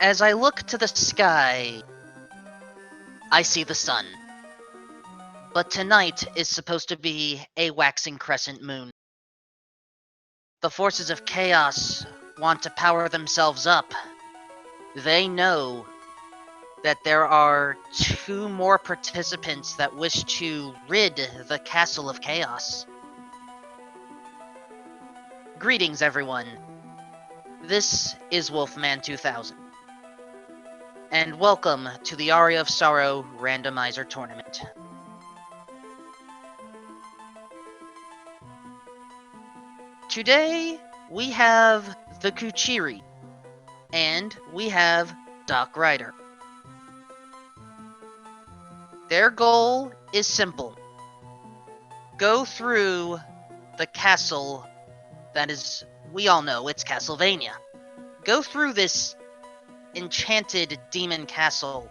As I look to the sky, I see the sun. But tonight is supposed to be a waxing crescent moon. The forces of chaos want to power themselves up. They know that there are 2 more participants that wish to rid the Castle of Chaos. Greetings, everyone. This is Wolfman 2000. And welcome to the Aria of Sorrow Randomizer Tournament. Today, we have TheKuchiri, and we have Doc Ryder. Their goal is simple. Go through the castle that is, we all know, it's Castlevania. Go through this enchanted demon castle.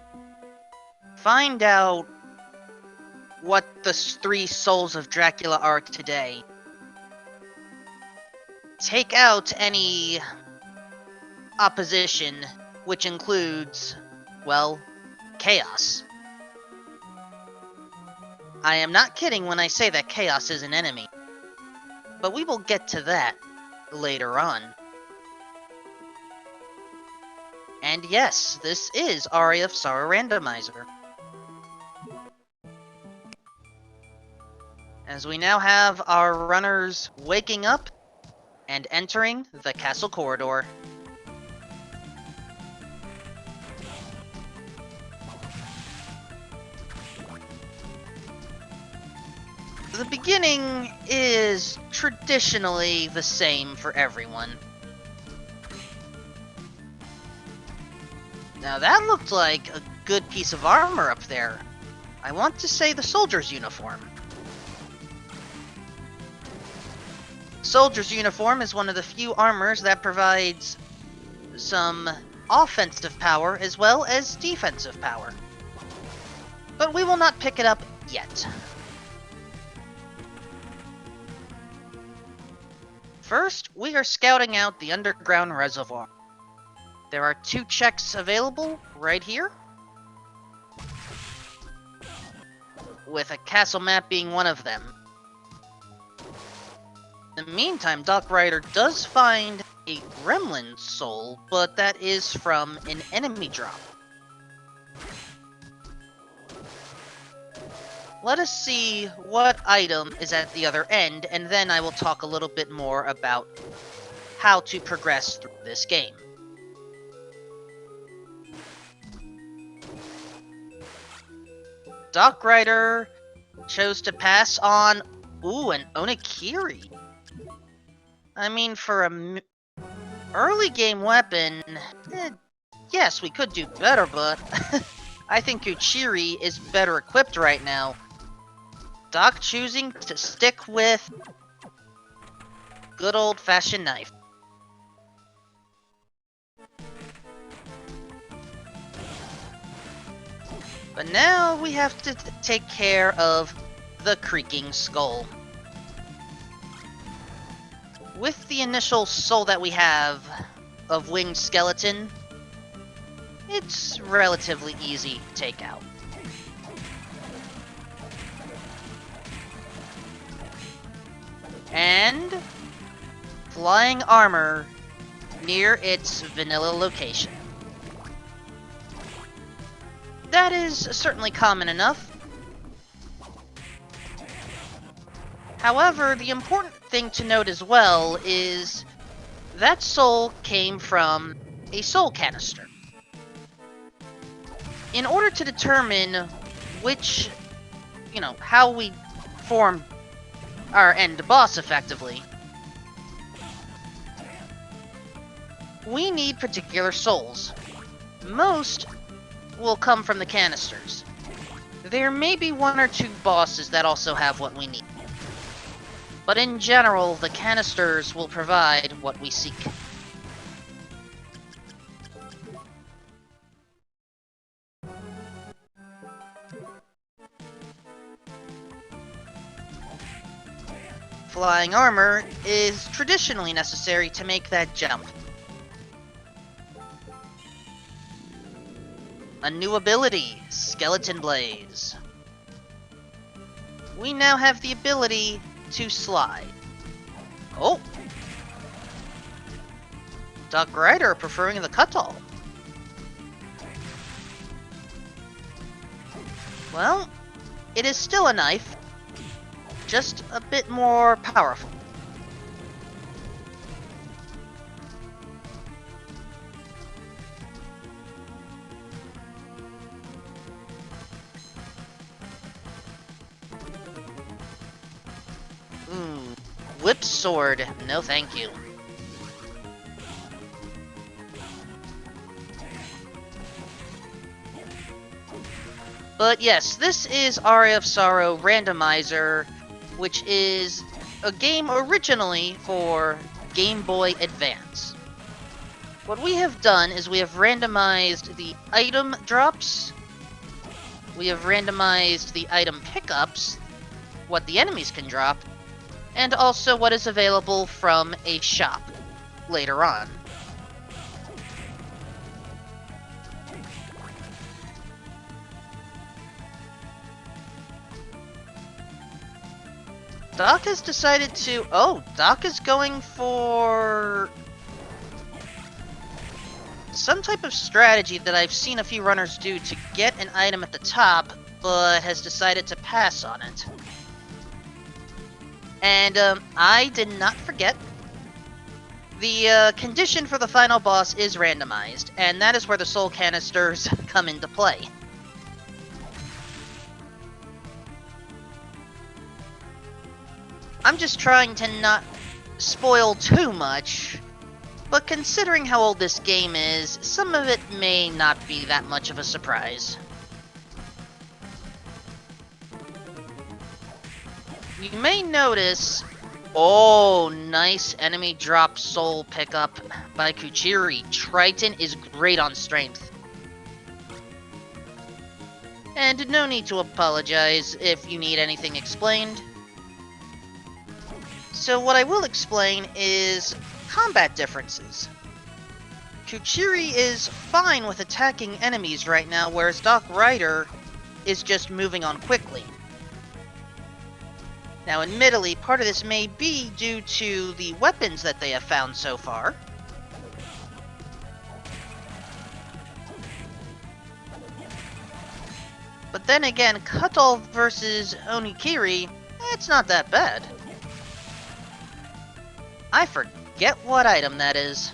Find out what the 3 souls of Dracula are today. Take out any opposition, which includes, well, chaos. I am not kidding when I say that chaos is an enemy, but we will get to that later on. And yes, this is Aria of Sorrow Randomizer. As we now have our runners waking up and entering the castle corridor. The beginning is traditionally the same for everyone. Now that looked like a good piece of armor up there. I want to say the soldier's uniform. Soldier's uniform is one of the few armors that provides some offensive power as well as defensive power. But we will not pick it up yet. First, we are scouting out the underground reservoir. There are 2 checks available right here, with a castle map being one of them. In the meantime, Doc Ryder does find a gremlin soul, but that is from an enemy drop. Let us see what item is at the other end, and then I will talk a little bit more about how to progress through this game. Doc Ryder chose to pass on, an Onikiri. I mean, for a early game weapon, yes, we could do better, but I think Kuchiri is better equipped right now. Doc choosing to stick with good old-fashioned knife. But now we have to take care of the creaking skull. With the initial soul that we have of winged skeleton, it's relatively easy to take out. And flying armor near its vanilla location. That is certainly common enough. However, the important thing to note as well is that soul came from a soul canister. In order to determine which, how we form our end boss effectively, we need particular souls. Most will come from the canisters. There may be 1 or 2 bosses that also have what we need. But in general, the canisters will provide what we seek. Flying armor is traditionally necessary to make that jump. A new ability, Skeleton Blaze. We now have the ability to slide. Oh! Doc Ryder preferring the Cutall. Well, it is still a knife, just a bit more powerful. Whip sword, no thank you. But yes, this is Aria of Sorrow Randomizer, which is a game originally for Game Boy Advance. What we have done is we have randomized the item drops, we have randomized the item pickups, what the enemies can drop, and also what is available from a shop later on. Doc has decided to... Oh, Doc is going for... some type of strategy that I've seen a few runners do to get an item at the top, but has decided to pass on it. And, I did not forget. The, condition for the final boss is randomized, and that is where the soul canisters come into play. I'm just trying to not spoil too much, but considering how old this game is, some of it may not be that much of a surprise. You may notice... Oh, nice enemy drop soul pickup by TheKuchiri. Triton is great on strength. And no need to apologize if you need anything explained. So what I will explain is combat differences. TheKuchiri is fine with attacking enemies right now, whereas Doc Ryder is just moving on quickly. Now, admittedly, part of this may be due to the weapons that they have found so far. But then again, Cutall versus Onikiri, it's not that bad. I forget what item that is.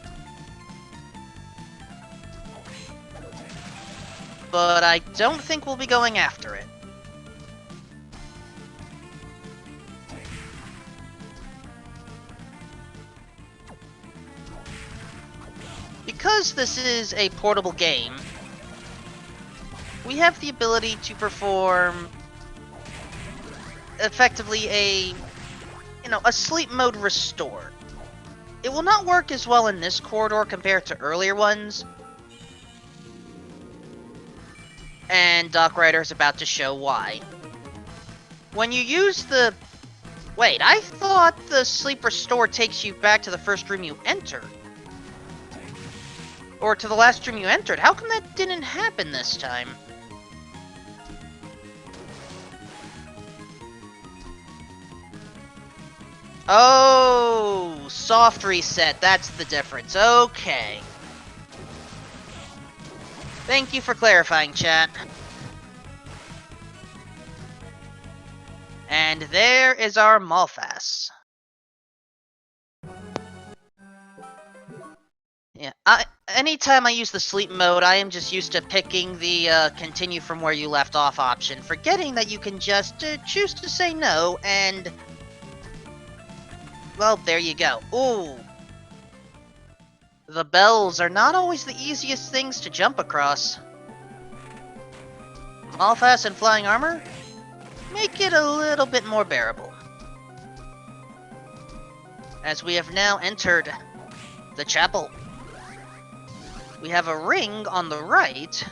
But I don't think we'll be going after it. Because this is a portable game, we have the ability to perform effectively a sleep mode restore. It will not work as well in this corridor compared to earlier ones. And Doc Ryder is about to show why. When you use the... Wait, I thought the sleep restore takes you back to the first room you entered. Or to the last room you entered. How come that didn't happen this time? Oh, soft reset. That's the difference. Okay. Thank you for clarifying, chat. And there is our Malphas. Yeah, anytime I use the sleep mode, I am just used to picking the continue from where you left off option, forgetting that you can just choose to say no, and... Well, there you go. Ooh. The bells are not always the easiest things to jump across. Malphas and flying armor make it a little bit more bearable. As we have now entered the chapel. We have a ring on the right.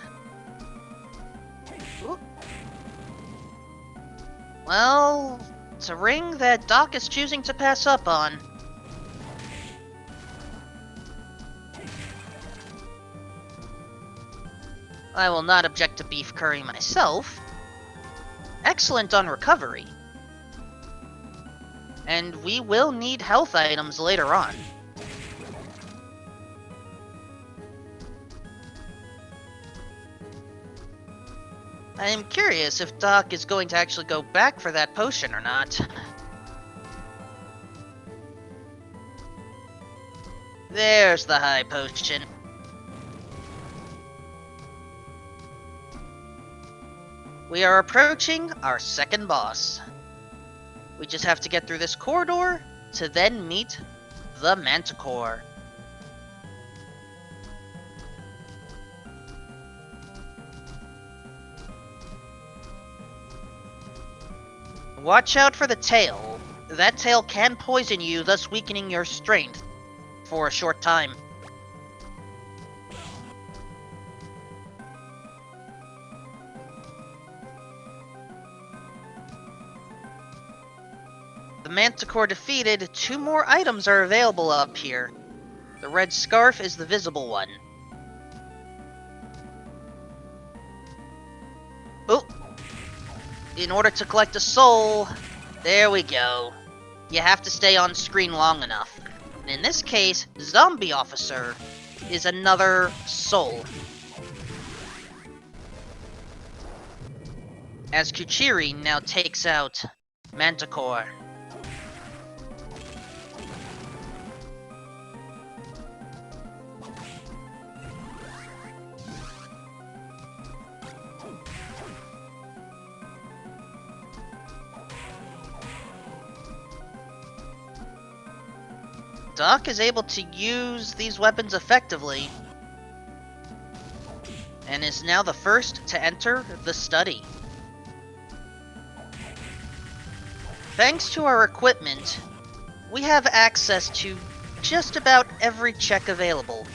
Ooh. Well, it's a ring that Doc is choosing to pass up on. I will not object to beef curry myself. Excellent on recovery. And we will need health items later on. I am curious if Doc is going to actually go back for that potion or not. There's the high potion. We are approaching our second boss. We just have to get through this corridor to then meet the Manticore. Watch out for the tail. That tail can poison you, thus weakening your strength for a short time. The Manticore defeated, 2 more items are available up here. The red scarf is the visible one. Oh! In order to collect a soul, there we go. You have to stay on screen long enough. And in this case, Zombie Officer is another soul. As TheKuchiri now takes out Manticore. Doc is able to use these weapons effectively, and is now the first to enter the study. Thanks to our equipment, we have access to just about every check available.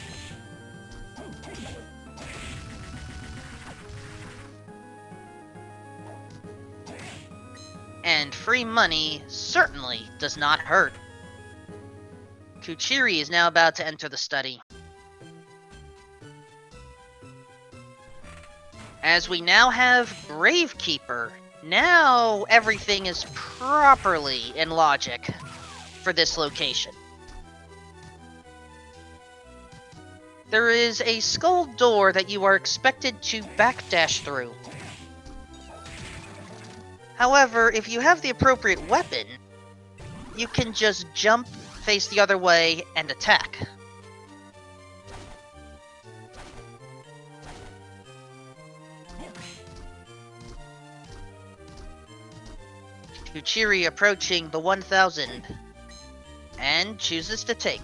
And free money certainly does not hurt. TheKuchiri is now about to enter the study. As we now have Gravekeeper, now everything is properly in logic for this location. There is a skull door that you are expected to backdash through. However, if you have the appropriate weapon, you can just jump, face the other way, and attack. TheKuchiri approaching the 1000 and chooses to take.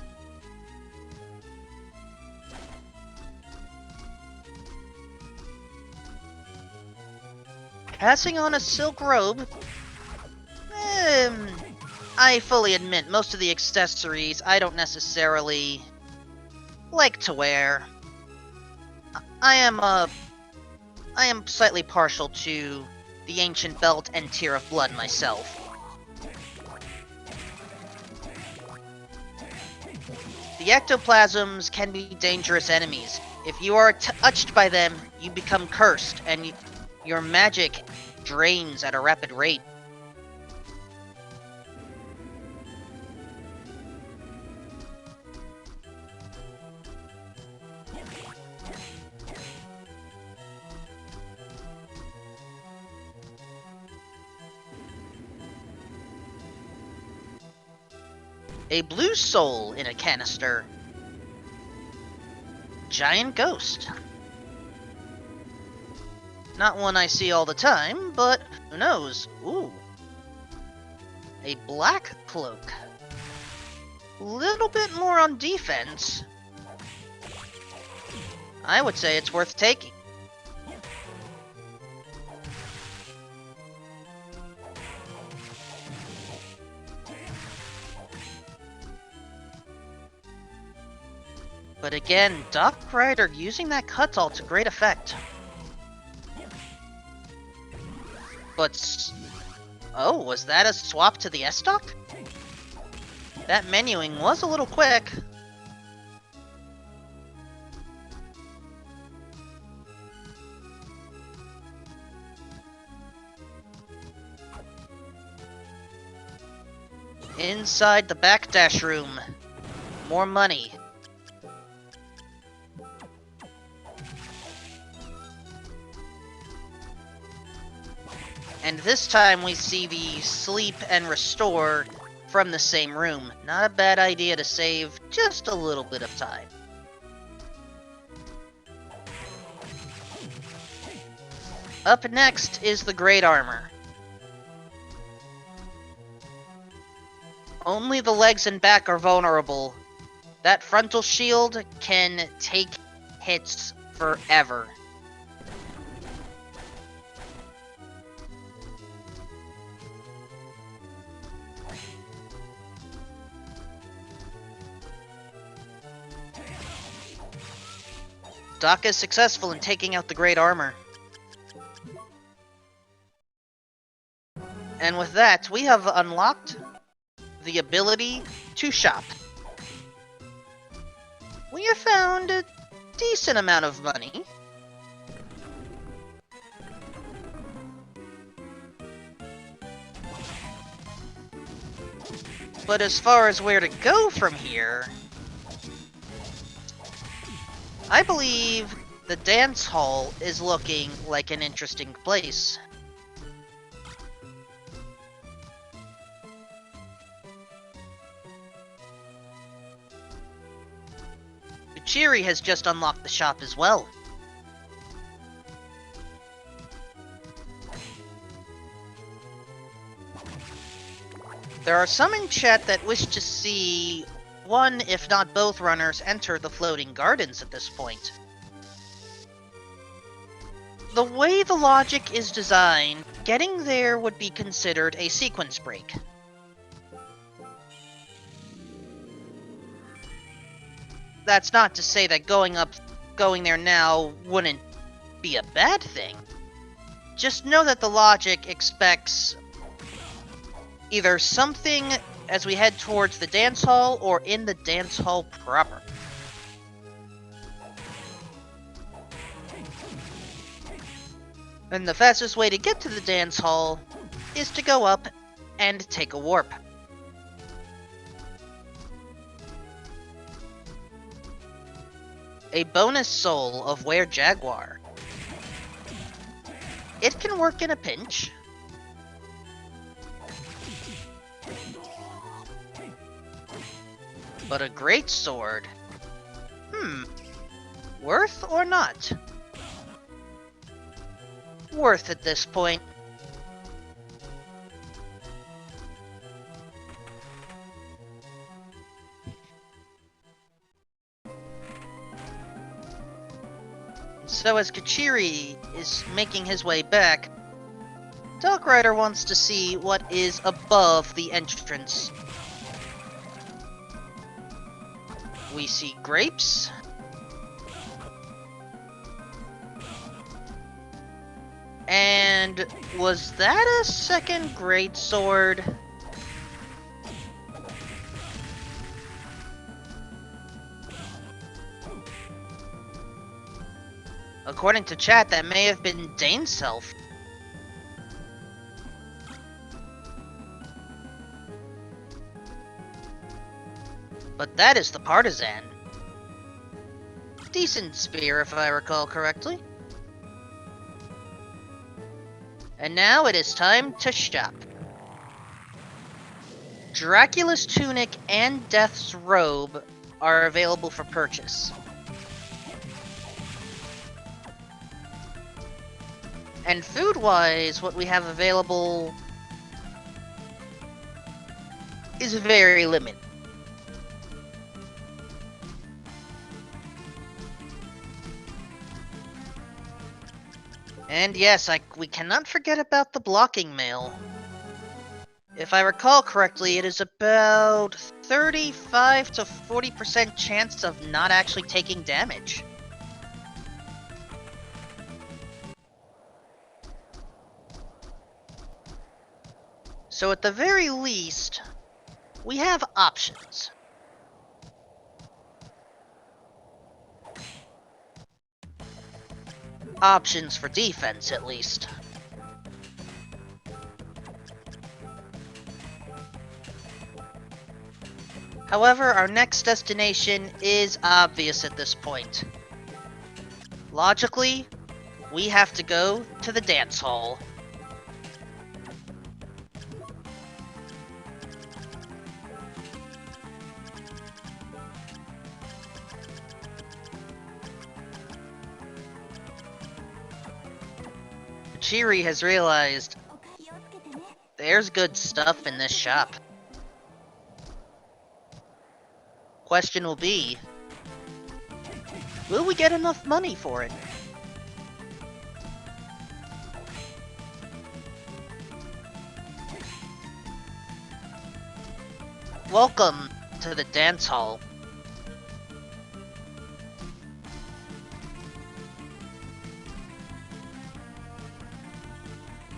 Passing on a silk robe. I fully admit, most of the accessories I don't necessarily like to wear. I am slightly partial to the Ancient Belt and Tear of Blood myself. The ectoplasms can be dangerous enemies. If you are touched by them, you become cursed, and your magic drains at a rapid rate. A blue soul in a canister. Giant ghost. Not one I see all the time, but who knows? Ooh. A black cloak. Little bit more on defense. I would say it's worth taking. But again, Doc Ryder using that cut-all to great effect. But, oh, was that a swap to the S-Doc? That menuing was a little quick. Inside the backdash room. More money. And this time we see the sleep and restore from the same room. Not a bad idea to save just a little bit of time. Up next is the Great Armor. Only the legs and back are vulnerable. That frontal shield can take hits forever. Doc is successful in taking out the Great Armor. And with that, we have unlocked the ability to shop. We have found a decent amount of money. But as far as where to go from here, I believe the dance hall is looking like an interesting place. TheKuchiri has just unlocked the shop as well. There are some in chat that wish to see one, if not both runners enter the floating gardens at this point. The way the logic is designed, getting there would be considered a sequence break. That's not to say that going there now wouldn't be a bad thing. Just know that the logic expects either something as we head towards the dance hall or in the dance hall proper. And the fastest way to get to the dance hall is to go up and take a warp. A bonus soul of Were Jaguar. It can work in a pinch. But a great sword? Worth or not? Worth at this point. So as TheKuchiri is making his way back, Dark Rider wants to see what is above the entrance. We see grapes. And was that a second great sword? According to chat, that may have been Dane's self. But that is the Partisan. Decent spear, if I recall correctly. And now it is time to shop. Dracula's tunic and Death's robe are available for purchase. And food-wise, what we have available is very limited. And yes, we cannot forget about the blocking mail. If I recall correctly, it is about 35 to 40% chance of not actually taking damage. So at the very least, we have options. Options for defense, at least. However, our next destination is obvious at this point. Logically, we have to go to the dance hall. TheKuchiri has realized there's good stuff in this shop. Question will be, will we get enough money for it? Welcome to the dance hall.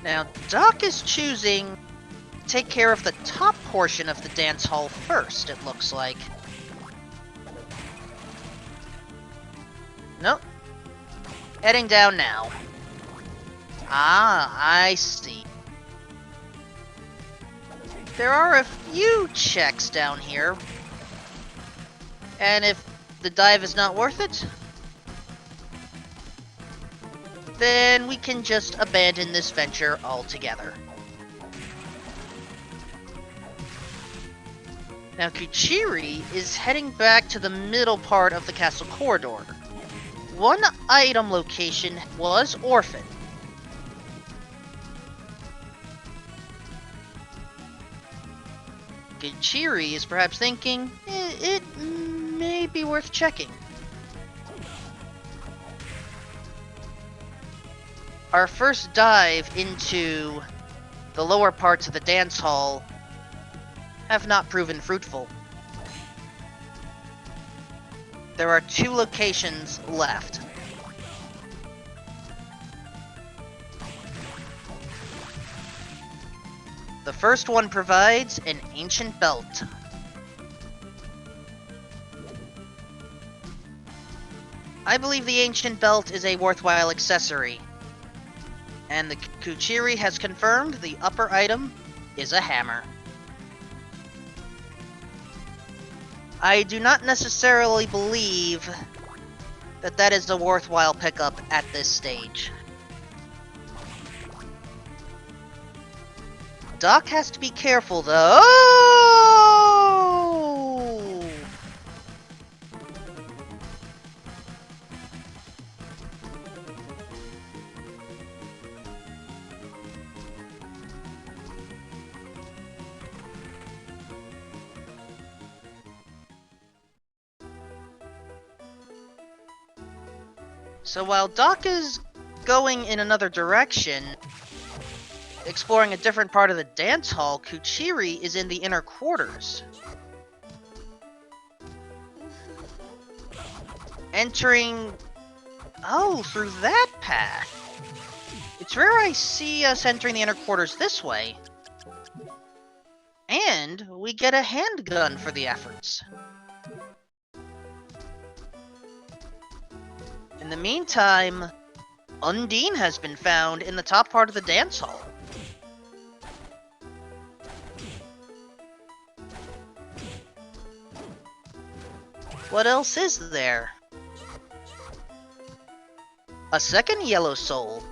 Now, Doc is choosing to take care of the top portion of the dance hall first, it looks like. Nope. Heading down now. Ah, I see. There are a few checks down here. And if the dive is not worth it, then we can just abandon this venture altogether. Now, Kuchiri is heading back to the middle part of the castle corridor. One item location was orphaned. Kuchiri is perhaps thinking, it may be worth checking. Our first dive into the lower parts of the dance hall have not proven fruitful. There are 2 locations left. The first one provides an ancient belt. I believe the ancient belt is a worthwhile accessory. And the Kuchiri has confirmed the upper item is a hammer. I do not necessarily believe that that is a worthwhile pickup at this stage. Doc has to be careful though. Oh! So while Doc is going in another direction, exploring a different part of the dance hall, Kuchiri is in the inner quarters. Entering... oh, through that path. It's rare I see us entering the inner quarters this way. And we get a handgun for the efforts. In the meantime, Undine has been found in the top part of the dance hall. What else is there? A second yellow soul.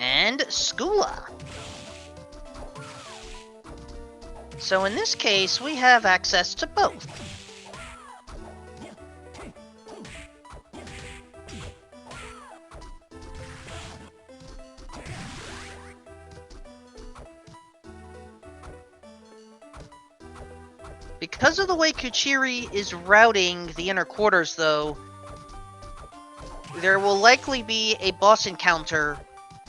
And Skula. So in this case, we have access to both. Because of the way Kuchiri is routing the inner quarters, though, there will likely be a boss encounter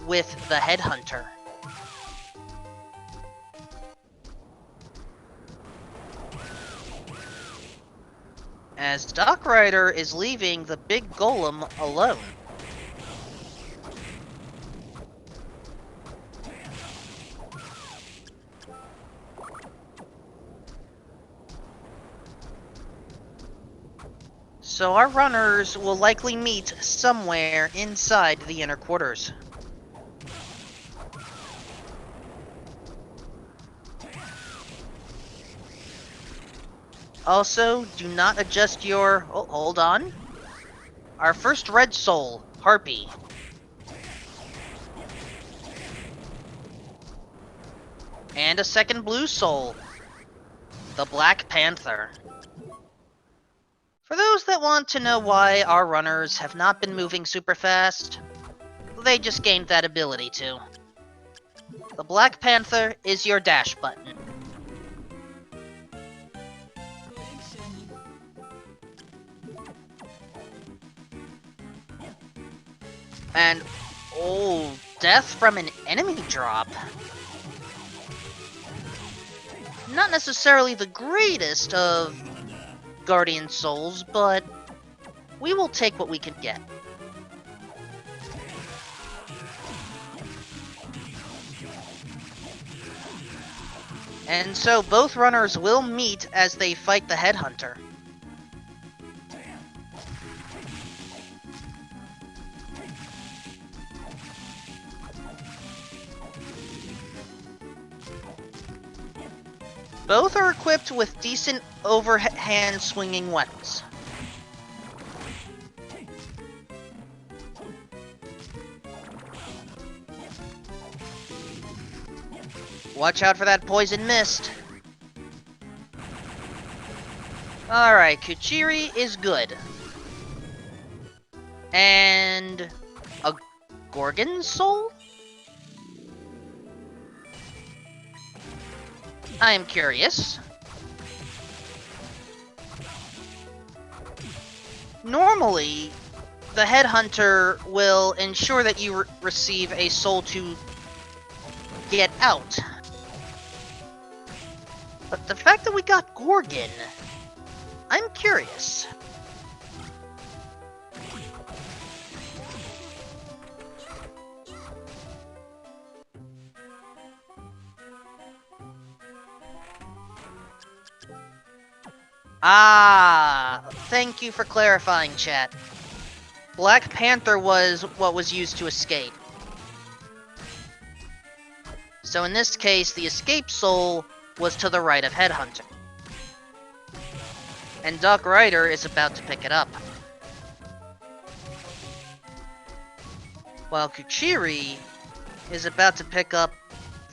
with the Headhunter. As Doc Rider is leaving the big golem alone. So our runners will likely meet somewhere inside the inner quarters. Also, do not adjust your... Oh, hold on. Our first red soul, Harpy. And a second blue soul, the Black Panther. For those that want to know why our runners have not been moving super fast, they just gained that ability to. The Black Panther is your dash button. And, oh, death from an enemy drop. Not necessarily the greatest of Guardian Souls, but we will take what we can get. And so both runners will meet as they fight the Headhunter. Both are equipped with decent overhand swinging weapons. Watch out for that poison mist. Alright, Kuchiri is good. And a Gorgon Soul? I am curious. Normally, the Headhunter will ensure that you receive a soul to get out. But the fact that we got Gorgon, I'm curious. Ah, thank you for clarifying, chat. Black Panther was what was used to escape. So in this case, the escape soul was to the right of Headhunter. And Doc Ryder is about to pick it up. While Kuchiri is about to pick up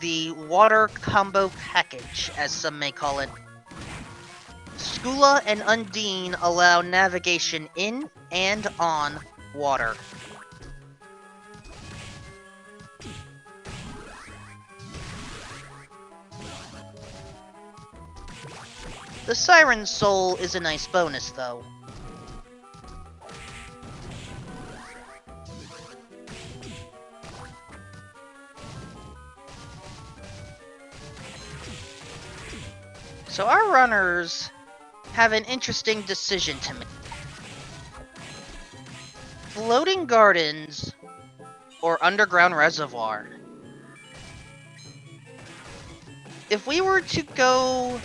the water combo package, as some may call it. Skula and Undine allow navigation in and on water. The Siren Soul is a nice bonus, though. So our runners have an interesting decision to make. Floating Gardens or Underground Reservoir. If we were to go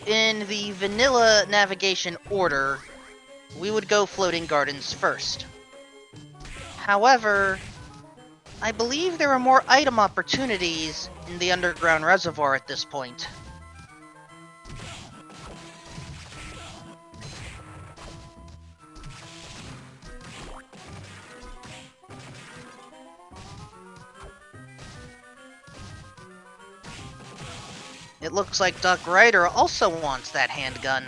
in the vanilla navigation order, we would go Floating Gardens first. However, I believe there are more item opportunities in the Underground Reservoir at this point. It looks like Doc Ryder also wants that handgun.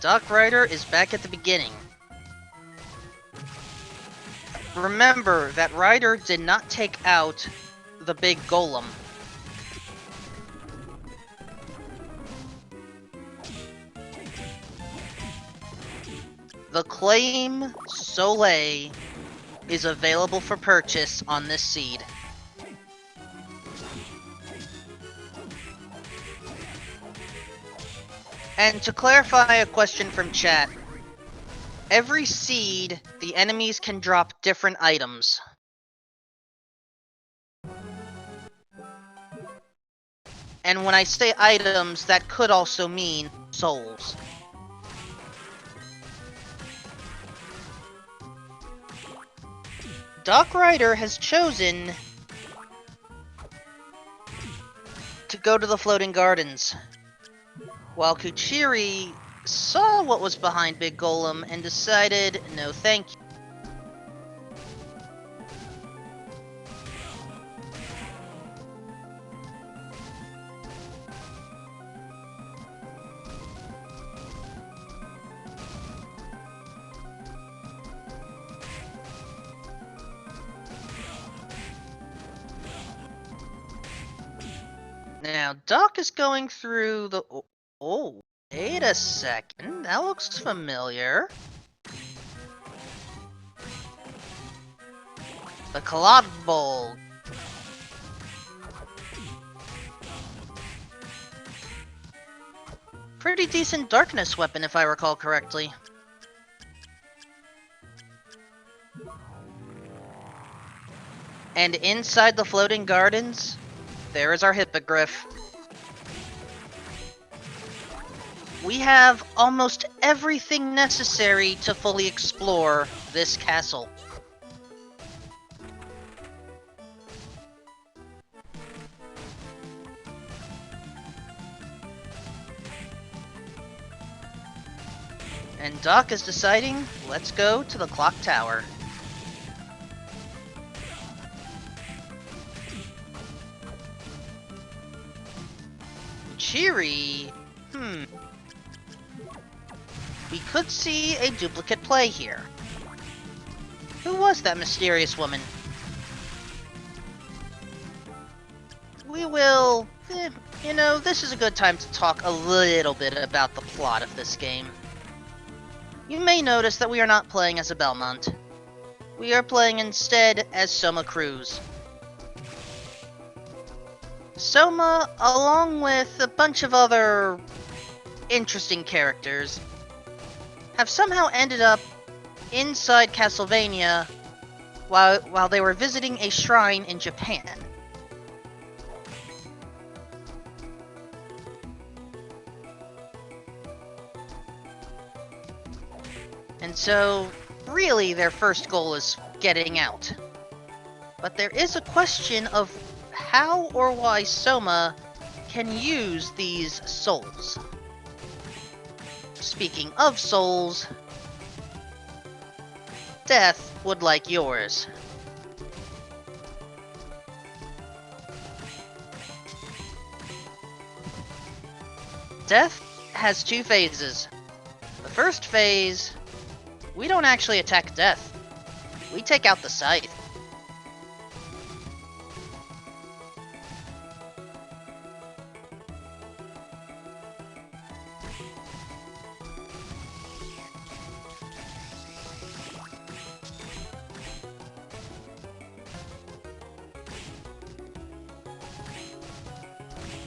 Doc Ryder is back at the beginning. Remember that Ryder did not take out the big golem. The Claim Soleil is available for purchase on this seed. And to clarify a question from chat, every seed, the enemies can drop different items. And when I say items, that could also mean souls. Doc Ryder has chosen to go to the floating gardens, while Kuchiri saw what was behind Big Golem and decided, no thank you. Now, Doc is going through the... Oh, wait a second. That looks familiar. The Collab Bowl. Pretty decent darkness weapon, if I recall correctly. And inside the floating gardens, there is our hippogriff. We have almost everything necessary to fully explore this castle. And Doc is deciding, let's go to the clock tower. Kuchiri? We could see a duplicate play here. Who was that mysterious woman? We will... you know, this is a good time to talk a little bit about the plot of this game. You may notice that we are not playing as a Belmont. We are playing instead as Soma Cruz. Soma, along with a bunch of other interesting characters, have somehow ended up inside Castlevania while they were visiting a shrine in Japan. And so, really, their first goal is getting out. But there is a question of how or why Soma can use these souls. Speaking of souls, Death would like yours. Death has two phases. The first phase, we don't actually attack Death. We take out the Scythe.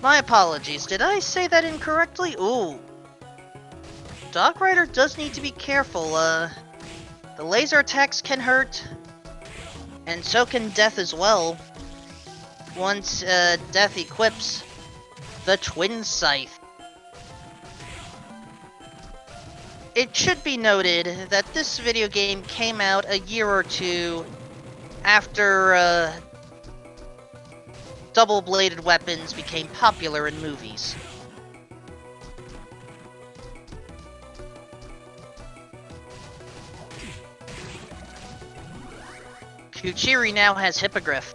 My apologies, did I say that incorrectly? Ooh. Doc Ryder does need to be careful, the laser attacks can hurt, and so can Death as well, once, Death equips the Twin Scythe. It should be noted that this video game came out a year or two after, double-bladed weapons became popular in movies. Kuchiri now has Hippogriff.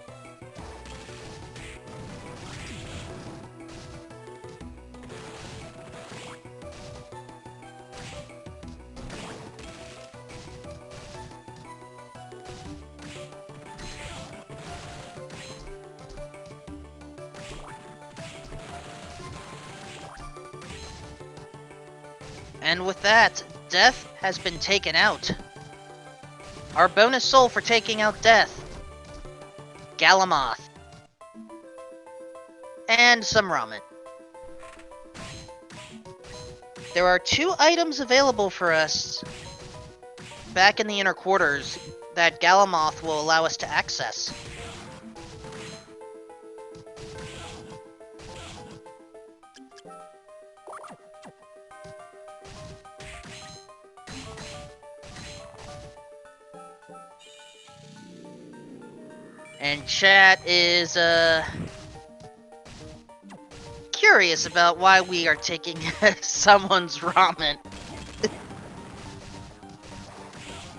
And with that, Death has been taken out. Our bonus soul for taking out Death. Galamoth. And some ramen. There are 2 items available for us back in the inner quarters that Galamoth will allow us to access. And chat is, curious about why we are taking someone's ramen.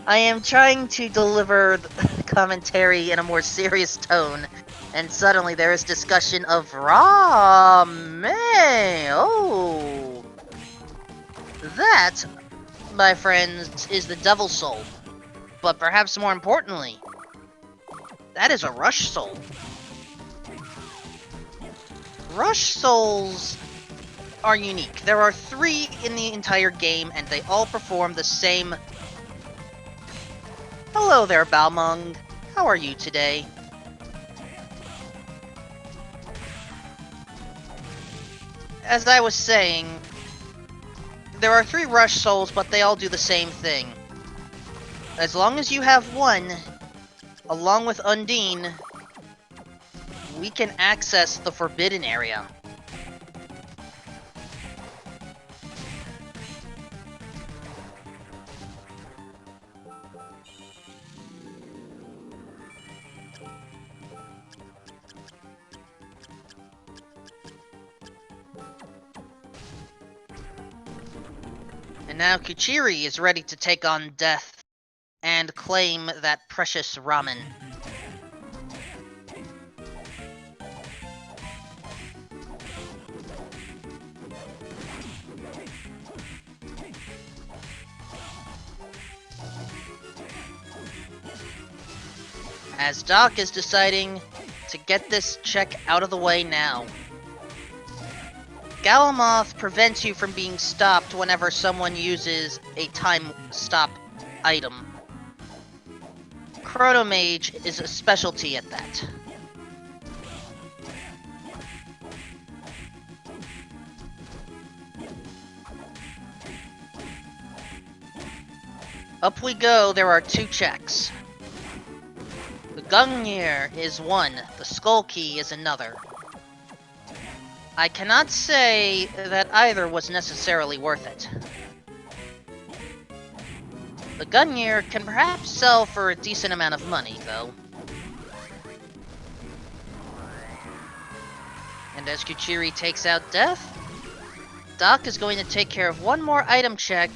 I am trying to deliver the commentary in a more serious tone, and suddenly there is discussion of ramen. Oh, that, my friends, is the Devil Soul. But perhaps more importantly, that is a Rush Soul. Rush Souls are unique. There are 3 in the entire game, and they all perform the same. Hello there, Balmung. How are you today? As I was saying, there are 3 Rush Souls, but they all do the same thing. As long as you have one, along with Undine, we can access the Forbidden Area. And now Kuchiri is ready to take on death and claim that precious ramen. As Doc is deciding to get this check out of the way now. Galamoth prevents you from being stopped whenever someone uses a time stop item. Chrono Mage is a specialty at that. Up we go, there are 2 checks. The Gungnir is one, the Skull Key is another. I cannot say that either was necessarily worth it. The Gungnir can perhaps sell for a decent amount of money, though. And as Kuchiri takes out Death, Doc is going to take care of one more item check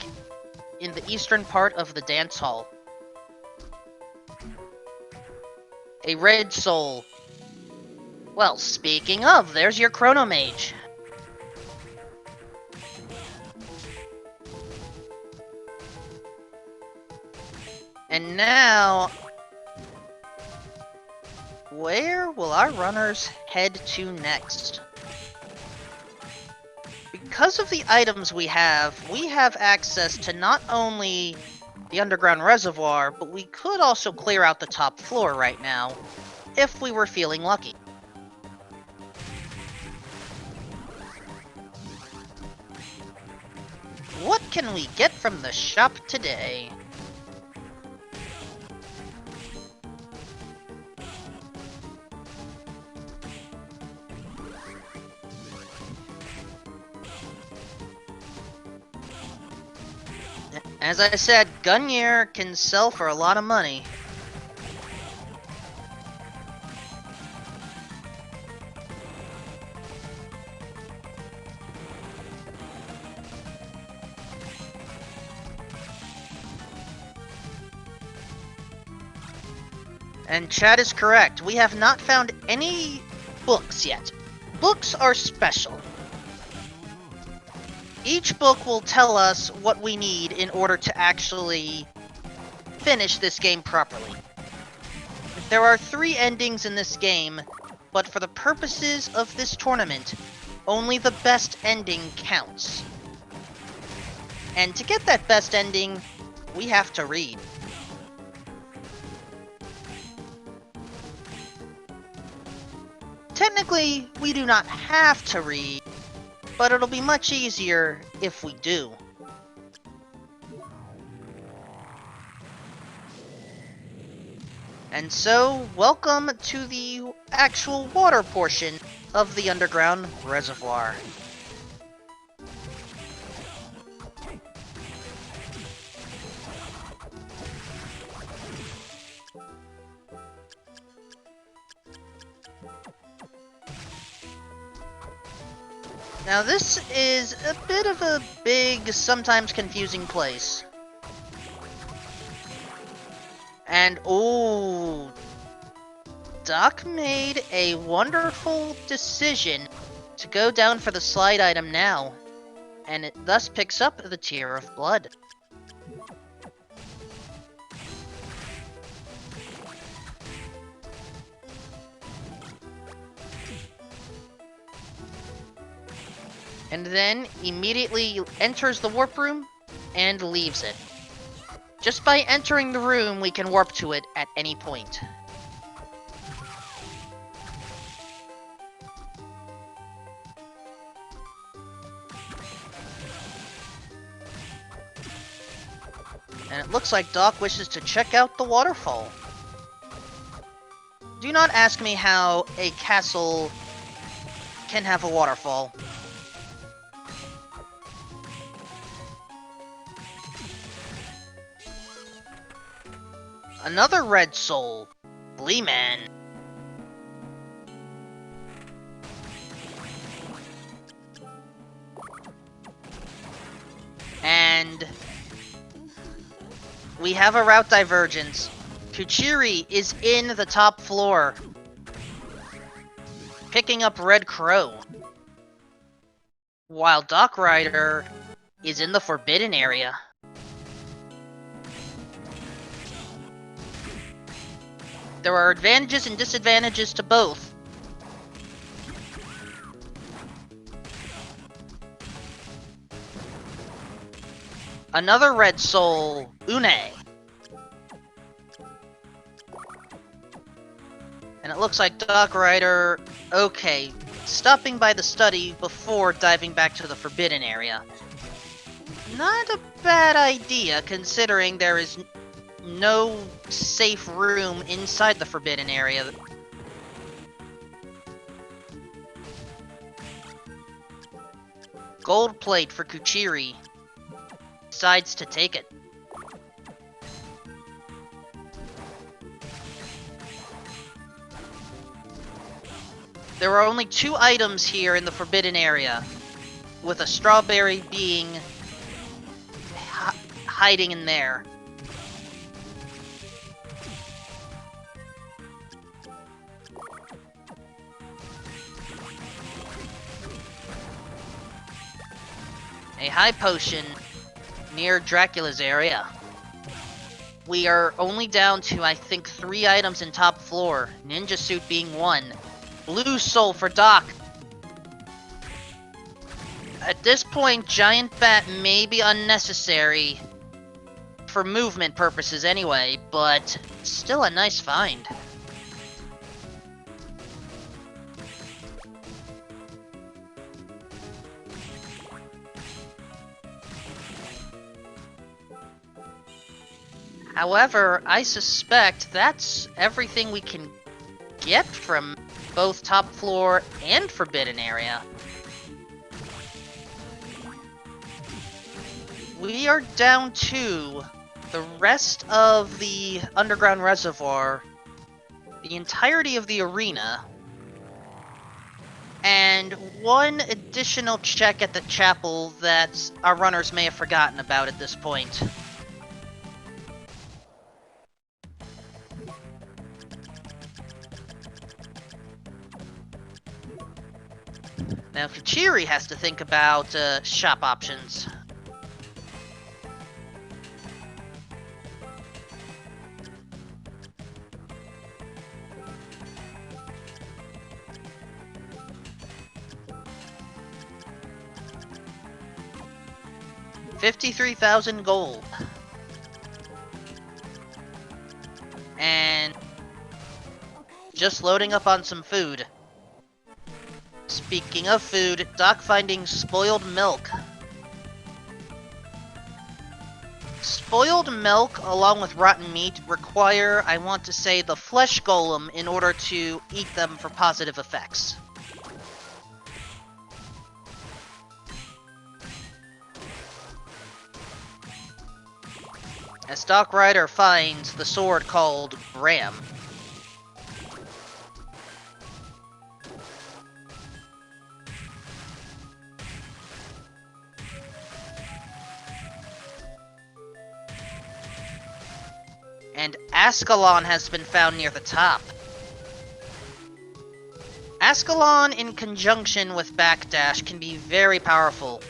in the eastern part of the dance hall. A Red Soul. Well, speaking of, there's your Chrono Mage. And now, where will our runners head to next? Because of the items we have access to not only the underground reservoir, but we could also clear out the top floor right now, if we were feeling lucky. What can we get from the shop today? As I said, Gungnir can sell for a lot of money. And Chad is correct. We have not found any books yet. Books are special. Each book will tell us what we need in order to actually finish this game properly. There are 3 endings in this game, but for the purposes of this tournament, only the best ending counts. And to get that best ending, we have to read. Technically, we do not have to read, but it'll be much easier if we do. And so, welcome to the actual water portion of the underground reservoir. Now this is a bit of a big, sometimes confusing place. And oh, Doc made a wonderful decision to go down for the slide item now, and it thus picks up the Tear of Blood. And then immediately enters the warp room and leaves it. Just by entering the room, we can warp to it at any point. And it looks like Doc wishes to check out the waterfall. Do not ask me how a castle can have a waterfall. Another red soul, Bleeman. And we have a route divergence. TheKuchiri is in the top floor, picking up Red Crow, while Doc Rider is in the Forbidden area. There are advantages and disadvantages to both. Another red soul, Une. And it looks like Doc Rider, okay, stopping by the study before diving back to the Forbidden area. Not a bad idea, considering there is no safe room inside the Forbidden area. Gold plate for TheKuchiri. Decides to take it. There are only 2 items here in the Forbidden area, with a strawberry being hiding in there. A high potion near Dracula's area. We are only down to, I think, 3 items in top floor, Ninja Suit being 1. Blue Soul for Doc. At this point, Giant Bat may be unnecessary, for movement purposes anyway, but still a nice find. However, I suspect that's everything we can get from both top floor and Forbidden area. We are down to the rest of the underground reservoir, the entirety of the arena, and one additional check at the chapel that our runners may have forgotten about at this point. Now, TheKuchiri has to think about shop options. $53,000 gold. And just loading up on some food. Speaking of food, Doc finding spoiled milk. Spoiled milk, along with rotten meat, require, I want to say, the flesh golem in order to eat them for positive effects. As Doc Ryder finds the sword called Ram. And Ascalon has been found near the top. Ascalon in conjunction with Backdash can be very powerful,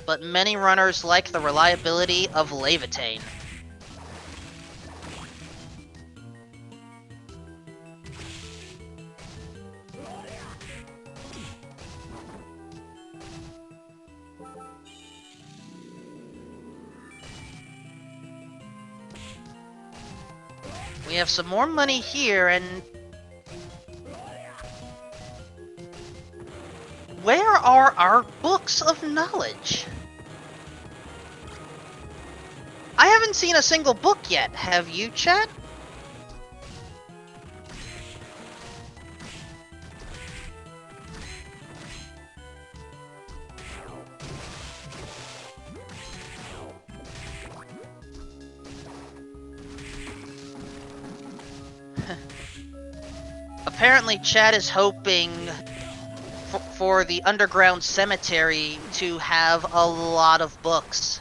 but many runners like the reliability of Levitain. We have some more money here, and where are our books of knowledge? I haven't seen a single book yet. Have you, Chad? Apparently, Chad is hoping for the underground cemetery to have a lot of books.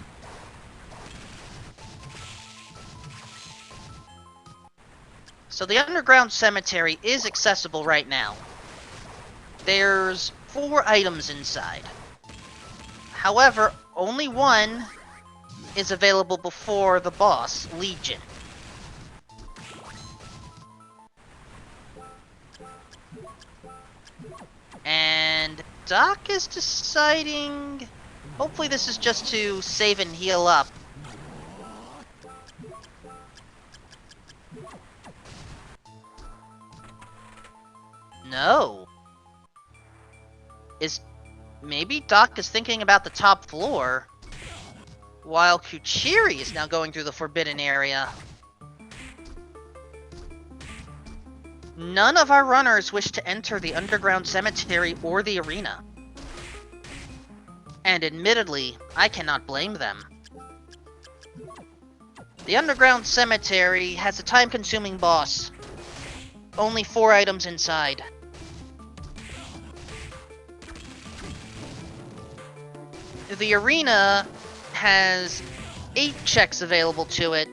So the underground cemetery is accessible right now. There's 4 items inside. However, only one is available before the boss, Legion. And Doc is deciding... Hopefully this is just to save and heal up. No. Maybe Doc is thinking about the top floor, while TheKuchiri is now going through the forbidden area. None of our runners wish to enter the underground cemetery or the arena. And admittedly, I cannot blame them. The underground cemetery has a time-consuming boss. Only 4 items inside. The arena has 8 checks available to it,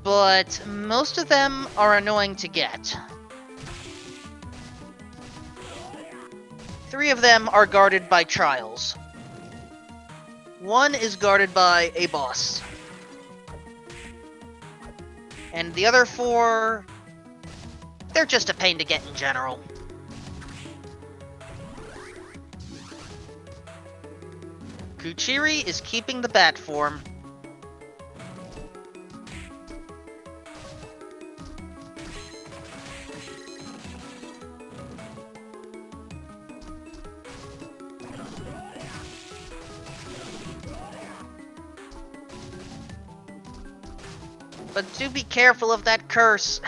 but most of them are annoying to get. 3 of them are guarded by trials. 1 is guarded by a boss. And the other 4, they're just a pain to get in general. TheKuchiri is keeping the bat form. But do be careful of that curse.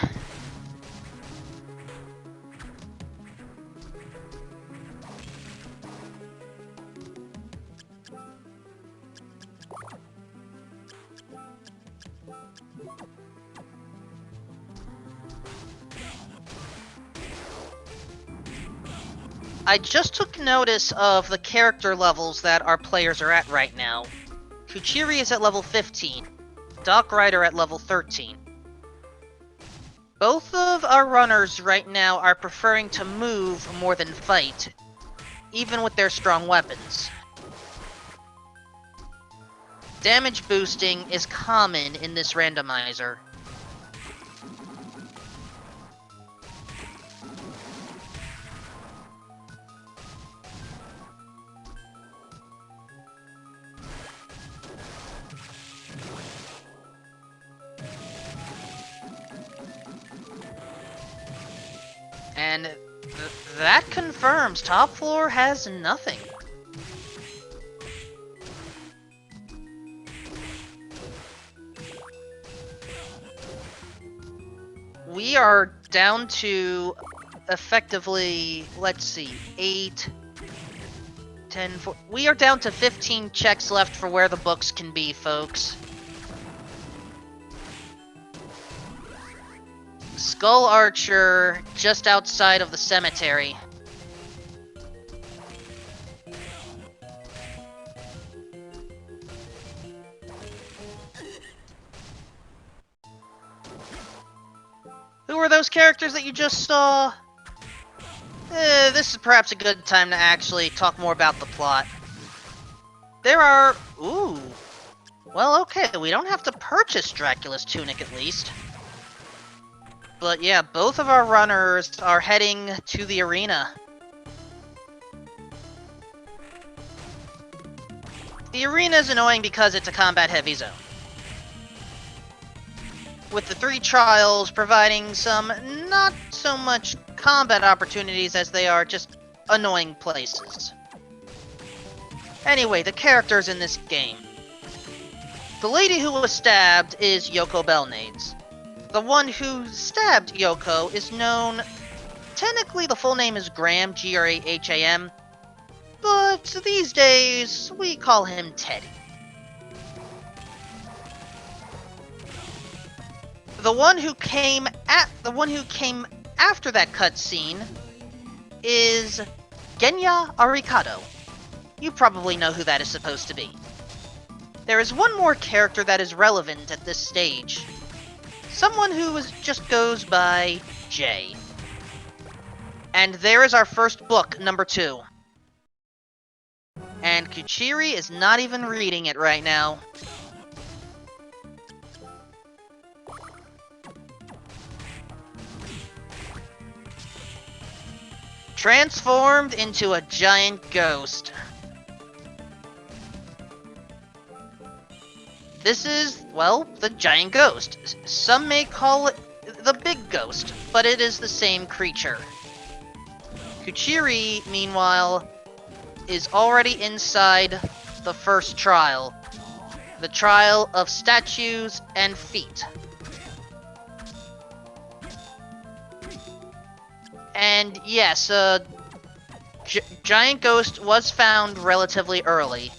I just took notice of the character levels that our players are at right now. TheKuchiri is at level 15. Doc Ryder at level 13. Both of our runners right now are preferring to move more than fight, even with their strong weapons. Damage boosting is common in this randomizer. And That confirms top floor has nothing. We are down to effectively, let's see, 8, 10, 4. We are down to 15 checks left for where the books can be, folks. Skull Archer, just outside of the cemetery. Who are those characters that you just saw? This is perhaps a good time to actually talk more about the plot. There are... Ooh. Well, okay, we don't have to purchase Dracula's tunic, at least. But yeah, both of our runners are heading to the arena. The arena is annoying because it's a combat-heavy zone, with the 3 trials providing some not so much combat opportunities as they are just annoying places. Anyway, the characters in this game. The lady who was stabbed is Yoko Belnades. The one who stabbed Yoko is known... Technically, the full name is Graham, Graham, but these days, we call him Teddy. The one who came after that cutscene is Genya Arikado. You probably know who that is supposed to be. There is one more character that is relevant at this stage. Someone who just goes by Jay. And there is our first book, number 2. And Kuchiri is not even reading it right now. Transformed into a giant ghost. This is, well, the giant ghost. Some may call it the big ghost, but it is the same creature. Kuchiri, meanwhile, is already inside the first trial. The trial of statues and feet. And yes, Giant Ghost was found relatively early.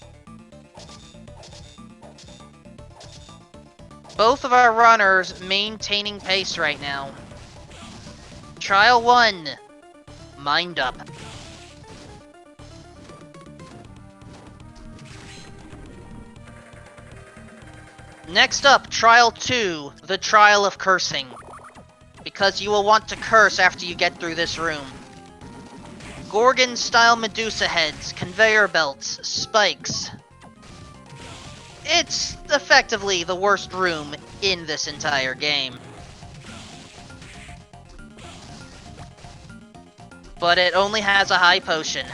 Both of our runners maintaining pace right now. Trial 1. Mind up. Next up, Trial 2. The Trial of Cursing. Because you will want to curse after you get through this room. Gorgon-style Medusa heads, conveyor belts, spikes. It's effectively the worst room in this entire game. But it only has a high potion.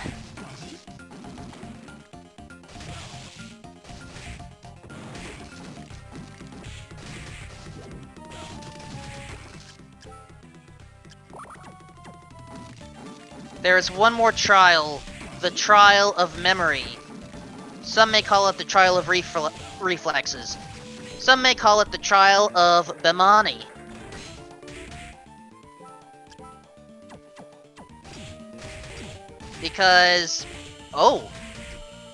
There is one more trial, the Trial of Memory. Some may call it the Trial of Reflexes. Some may call it the Trial of Bemani. Because, oh,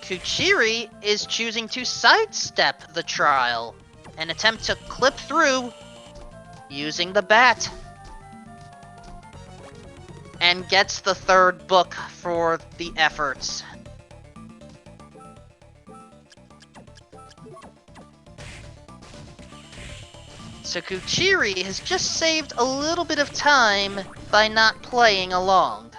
Kuchiri is choosing to sidestep the trial and attempt to clip through using the bat. And gets the 3rd book for the efforts. So Kuchiri has just saved a little bit of time by not playing along.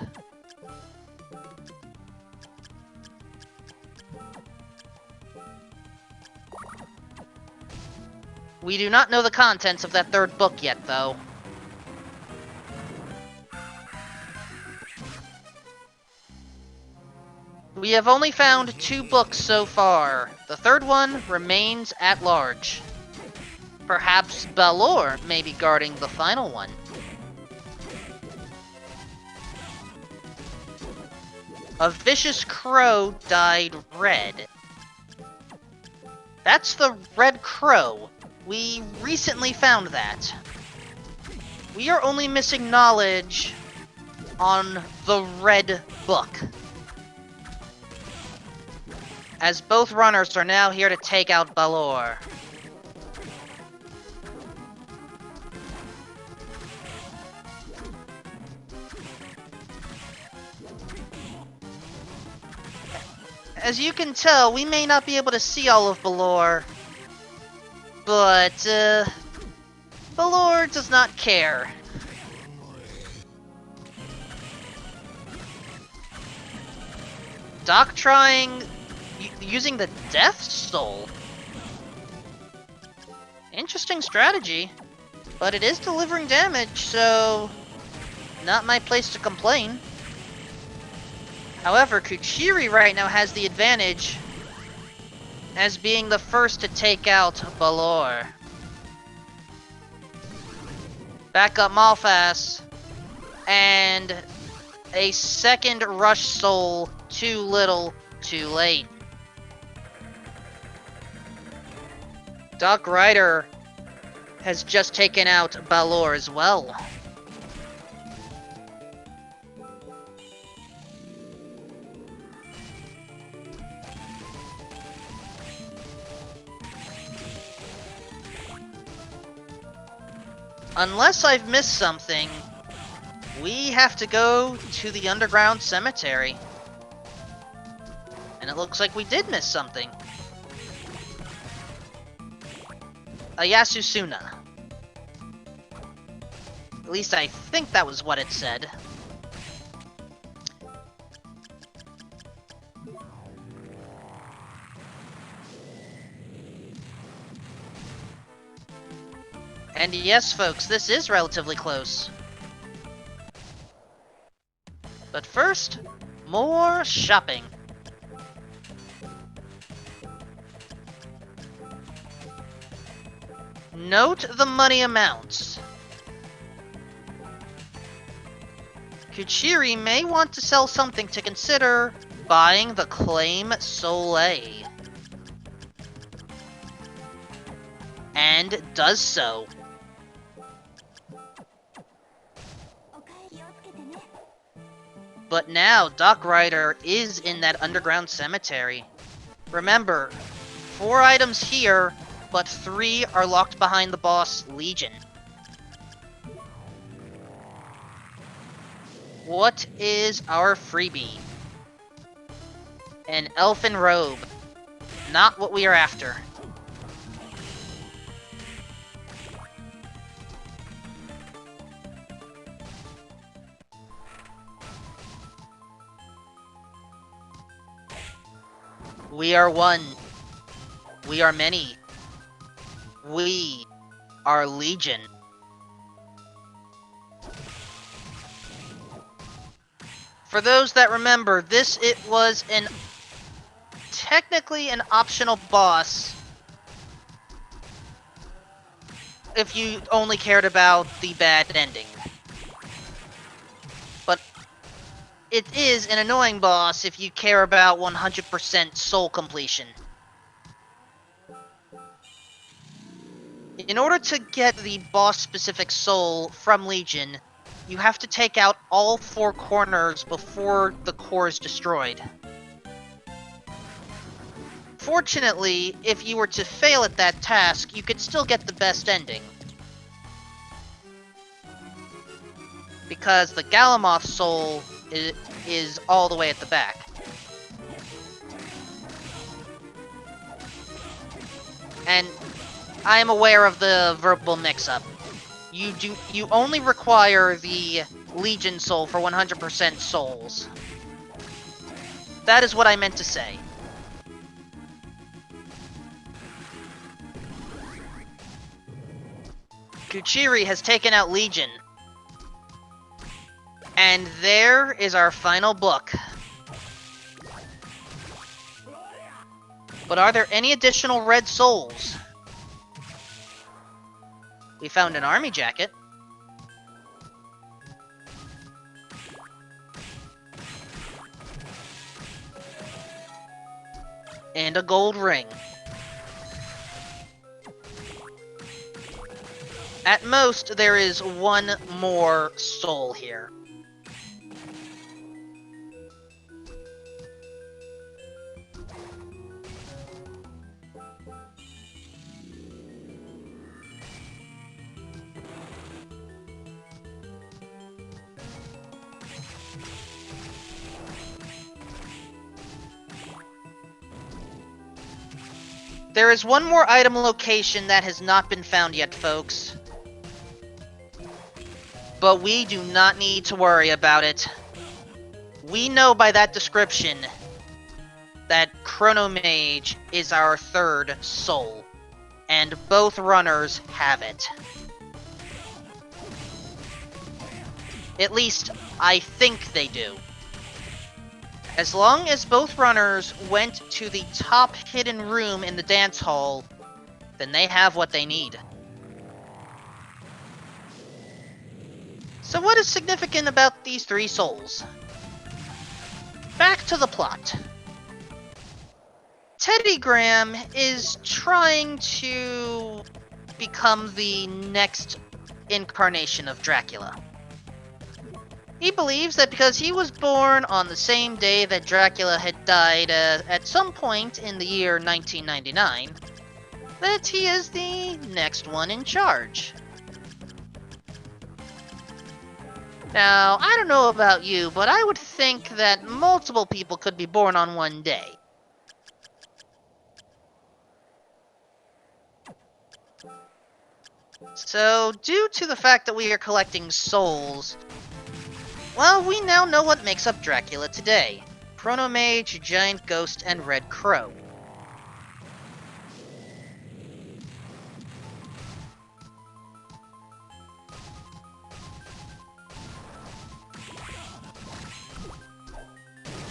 We do not know the contents of that 3rd book yet, though. We have only found 2 books so far. The 3rd one remains at large. Perhaps Balor may be guarding the final one. A vicious crow dyed red. That's the red crow. We recently found that. We are only missing knowledge on the red book, as both runners are now here to take out Balor. As you can tell, we may not be able to see all of Balor, but Balor does not care. Doc trying using the Death Soul. Interesting strategy, but it is delivering damage, so not my place to complain. However, TheKuchiri right now has the advantage as being the first to take out Balor. Back up Malphas, and a second Rush Soul, too little, too late. Doc Ryder has just taken out Balor as well. Unless I've missed something, we have to go to the underground cemetery. And it looks like we did miss something. A Yasusuna. At least I think that was what it said. And yes, folks, this is relatively close. But first, more shopping. Note the money amounts. TheKuchiri may want to sell something to consider buying the Claim Soleil. And does so. But now, Doc Ryder is in that underground cemetery. Remember, 4 items here, but 3 are locked behind the boss, Legion. What is our freebie? An elfin robe. Not what we are after. We are one. We are many. We are Legion. For those that remember, it was technically an optional boss if you only cared about the bad ending. But it is an annoying boss if you care about 100% soul completion. In order to get the boss-specific soul from Legion, you have to take out all 4 corners before the core is destroyed. Fortunately, if you were to fail at that task, you could still get the best ending. Because the Galamoth soul is all the way at the back. And I am aware of the verbal mix-up. You only require the Legion soul for 100% souls. That is what I meant to say. TheKuchiri has taken out Legion. And there is our final book. But are there any additional red souls? We found an army jacket. And a gold ring. At most, there is one more soul here. There is one more item location that has not been found yet, folks. But we do not need to worry about it. We know by that description that Chrono Mage is our third soul, and both runners have it. At least, I think they do. As long as both runners went to the top hidden room in the dance hall, then they have what they need. So what is significant about these three souls? Back to the plot. Teddy Graham is trying to become the next incarnation of Dracula. He believes that because he was born on the same day that Dracula had died at some point in the year 1999, that he is the next one in charge. Now, I don't know about you, but I would think that multiple people could be born on one day. So, due to the fact that we are collecting souls, well, we now know what makes up Dracula today. Chrono Mage, Giant Ghost, and Red Crow.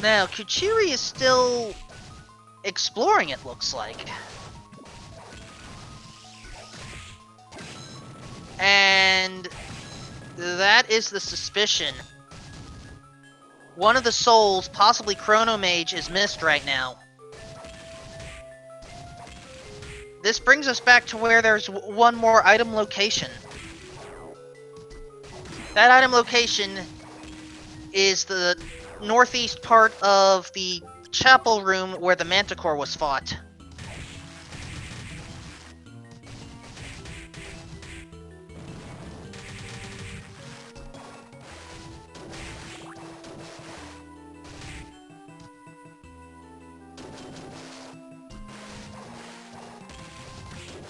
Now, Kuchiri is still exploring, it looks like. And that is the suspicion. One of the souls, possibly Chrono Mage, is missed right now. This brings us back to where there's one more item location. That item location is the northeast part of the chapel room where the Manticore was fought.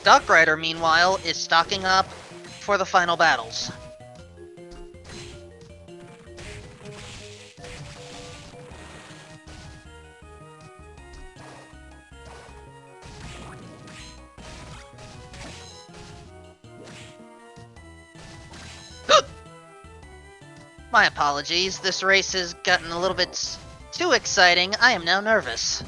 Duck Rider, meanwhile, is stocking up for the final battles. My apologies, this race has gotten a little bit too exciting. I am now nervous.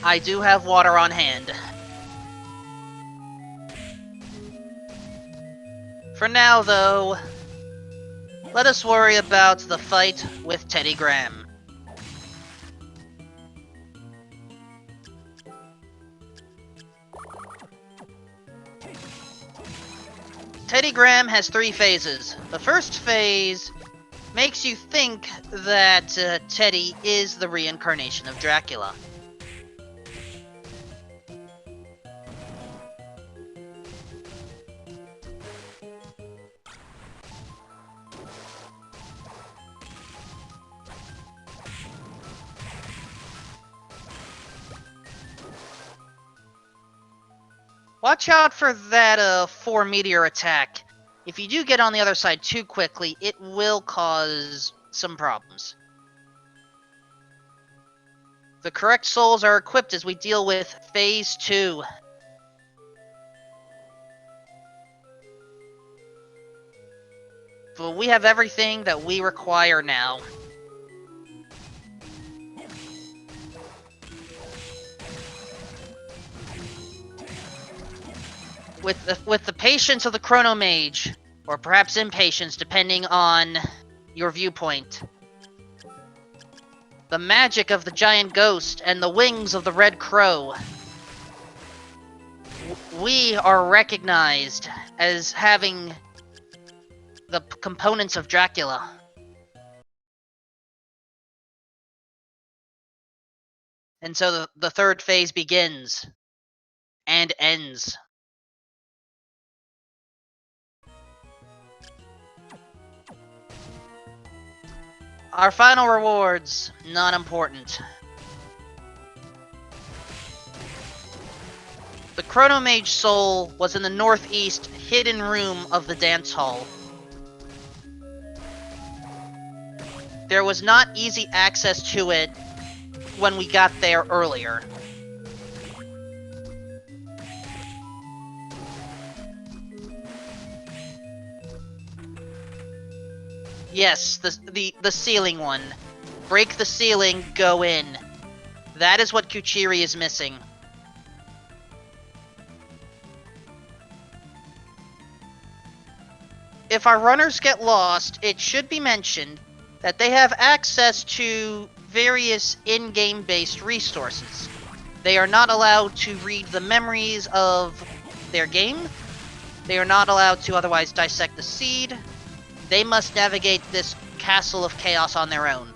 I do have water on hand. For now, though, let us worry about the fight with Teddy Graham. Teddy Graham has 3 phases. The first phase makes you think that Teddy is the reincarnation of Dracula. Watch out for that 4 meteor attack. If you do get on the other side too quickly, it will cause some problems. The correct souls are equipped as we deal with Phase 2. But we have everything that we require now. With the patience of the Chrono Mage, or perhaps impatience, depending on your viewpoint, the magic of the giant ghost, and the wings of the red crow, we are recognized as having the components of Dracula. And so the third phase begins and ends. Our final rewards, not important. The Chrono Mage soul was in the northeast hidden room of the dance hall. There was not easy access to it when we got there earlier. Yes, the ceiling one. Break the ceiling, go in. That is what Kuchiri is missing. If our runners get lost, it should be mentioned that they have access to various in-game based resources. They are not allowed to read the memories of their game. They are not allowed to otherwise dissect the seed. They must navigate this castle of chaos on their own.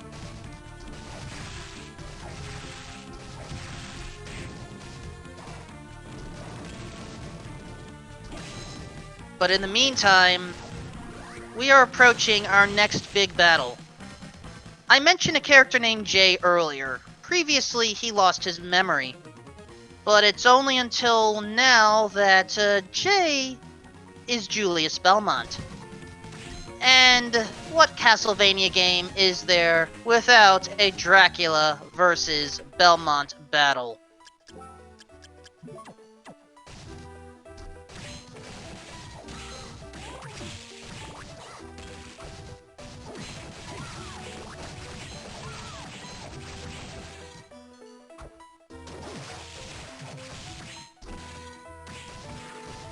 But in the meantime, we are approaching our next big battle. I mentioned a character named Jay earlier. Previously, he lost his memory. But it's only until now that Jay is Julius Belmont. And what Castlevania game is there without a Dracula versus Belmont battle?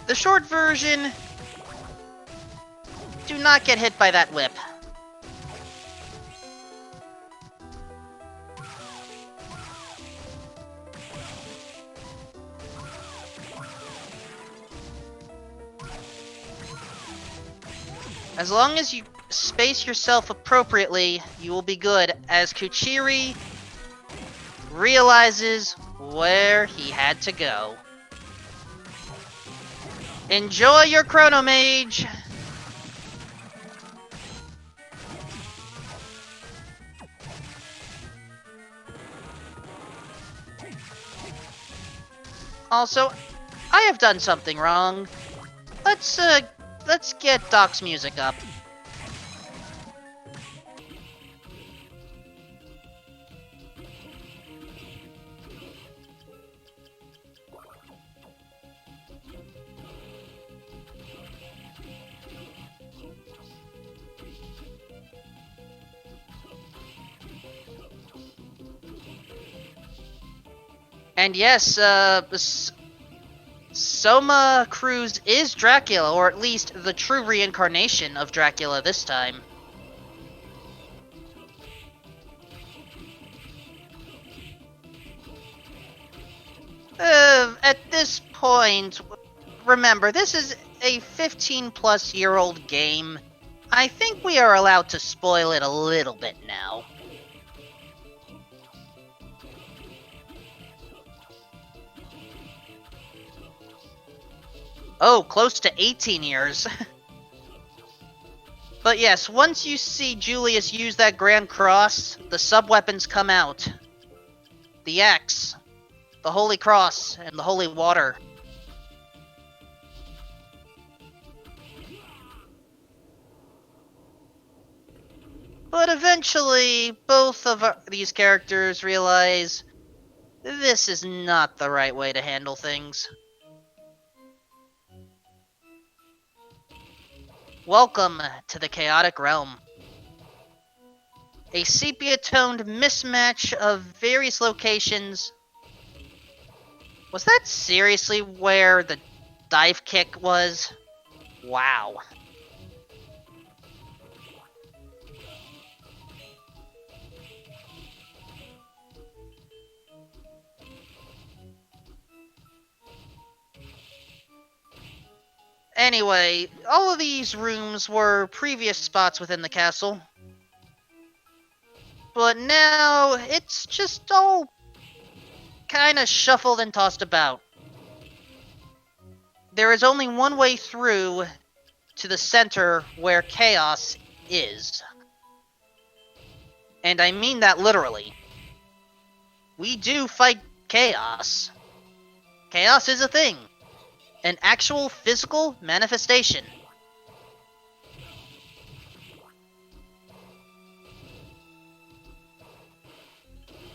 The short version, do not get hit by that whip. As long as you space yourself appropriately, you will be good, as Kuchiri realizes where he had to go. Enjoy your Chrono Mage! Also, I have done something wrong. Let's get Doc's music up. And yes, Soma Cruz is Dracula, or at least the true reincarnation of Dracula this time. At this point, remember, this is a 15-plus-year-old game. I think we are allowed to spoil it a little bit now. Oh, close to 18 years. But yes, once you see Julius use that Grand Cross, the sub-weapons come out. The axe, the Holy Cross, and the Holy Water. But eventually, both of these characters realize this is not the right way to handle things. Welcome to the Chaotic Realm. A sepia-toned mismatch of various locations. Was that seriously where the dive kick was. Wow. Anyway, all of these rooms were previous spots within the castle. But now, it's just all kinda shuffled and tossed about. There is only one way through to the center where chaos is. And I mean that literally. We do fight chaos. Chaos is a thing. An actual physical manifestation.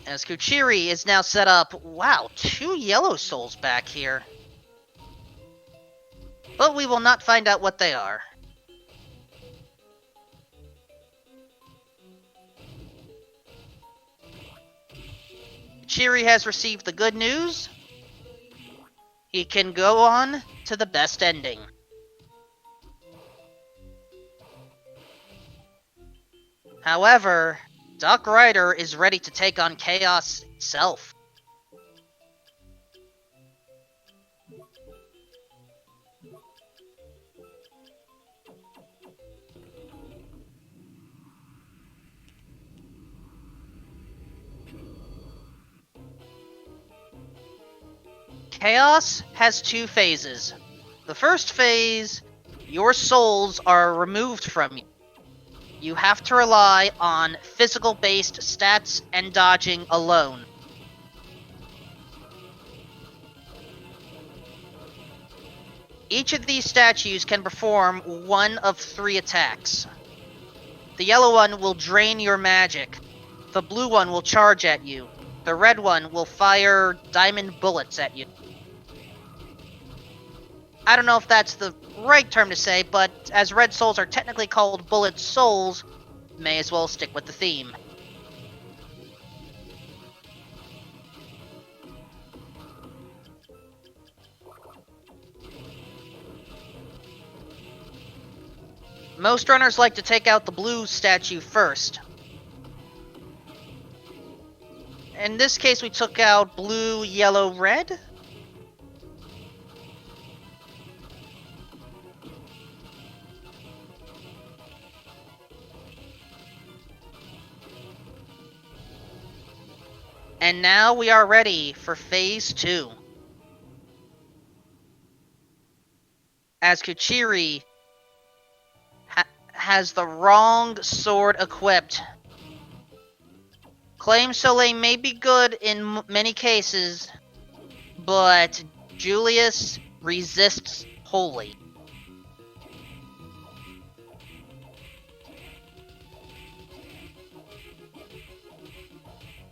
As Kuchiri is now set up, wow, 2 yellow souls back here. But we will not find out what they are. Kuchiri has received the good news. He can go on to the best ending. However, Doc Ryder is ready to take on chaos itself. Chaos has 2 phases. The first phase, your souls are removed from you. You have to rely on physical-based stats and dodging alone. Each of these statues can perform one of 3 attacks. The yellow one will drain your magic. The blue one will charge at you. The red one will fire diamond bullets at you. I don't know if that's the right term to say, but as red souls are technically called bullet souls, may as well stick with the theme. Most runners like to take out the blue statue first. In this case, we took out blue, yellow, red? And now we are ready for Phase 2. As Kuchiri has the wrong sword equipped. Claim Soleil may be good in many cases, but Julius resists wholly.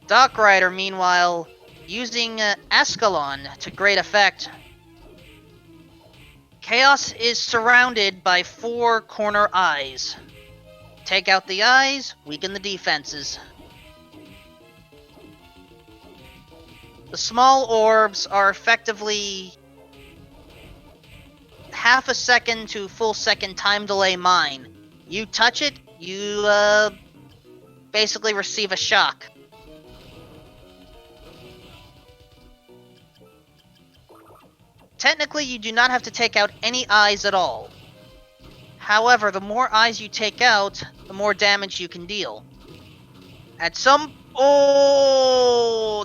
Doc Ryder, meanwhile, using Ascalon to great effect. Chaos is surrounded by 4 corner eyes. Take out the eyes, weaken the defenses. The small orbs are effectively half a second to full second time delay mine. You touch it, you basically receive a shock. Technically, you do not have to take out any eyes at all. However, the more eyes you take out, the more damage you can deal.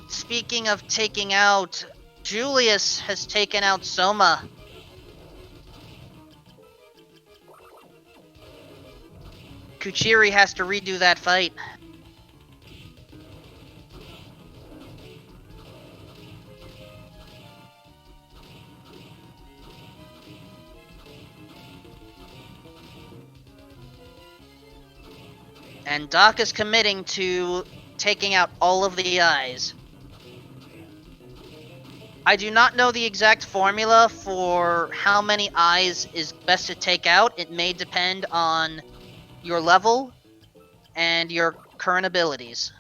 Speaking of taking out, Julius has taken out Soma. Kuchiri has to redo that fight. And Doc is committing to taking out all of the eyes. I do not know the exact formula for how many eyes is best to take out. It may depend on your level and your current abilities.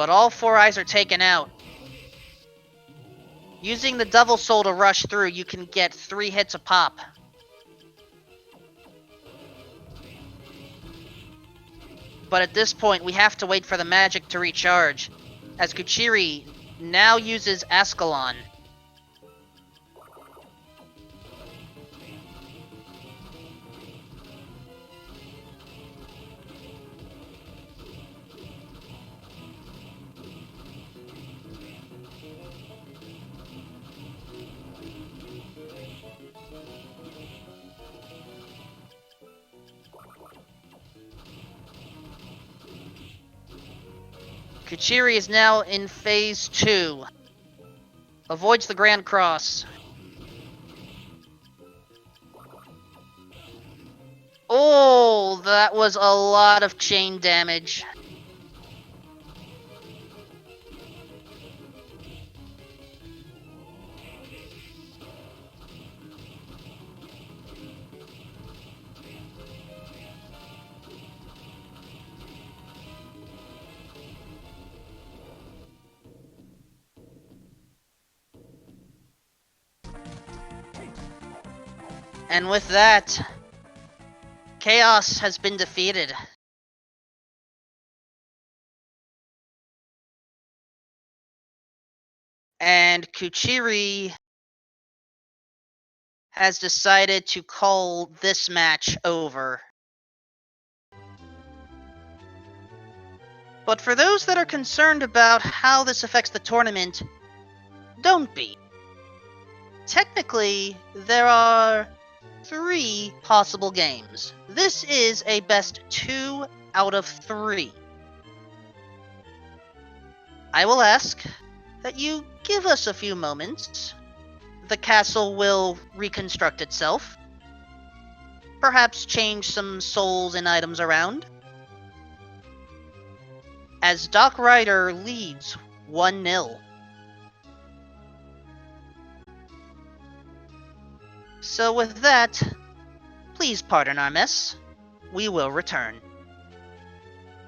But all 4 eyes are taken out. Using the Devil Soul to rush through, you can get 3 hits a pop. But at this point, we have to wait for the magic to recharge, as Kuchiri now uses Ascalon. Kuchiri is now in phase 2. Avoids the Grand Cross. Oh, that was a lot of chain damage. And with that, Chaos has been defeated. And Kuchiri has decided to call this match over. But for those that are concerned about how this affects the tournament, don't be. Technically, there are 3 possible games. This is a best 2 out of 3. I will ask that you give us a few moments. The castle will reconstruct itself. Perhaps change some souls and items around. As Doc Ryder leads 1-0. So with that, please pardon our mess. We will return.